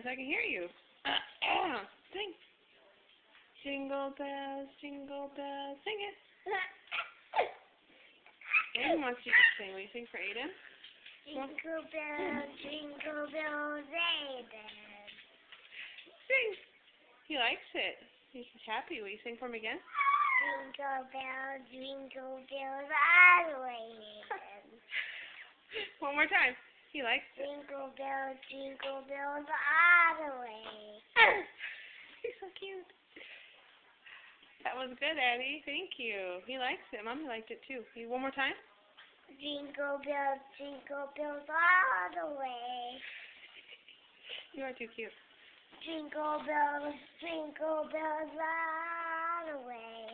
so I can hear you. Sing. Jingle bells, sing it. Aiden wants you to sing. Will you sing for Aiden? Jingle bells, Aiden. Sing. He likes it. He's happy. Will you sing for him again? Jingle bells, all the way, Aiden. One more time. He likes it. Jingle bells, all the way. He's so cute. That was good, Addie. Thank you. He likes it. Mommy liked it too. One more time. Jingle bells, all the way. You are too cute. Jingle bells, all the way.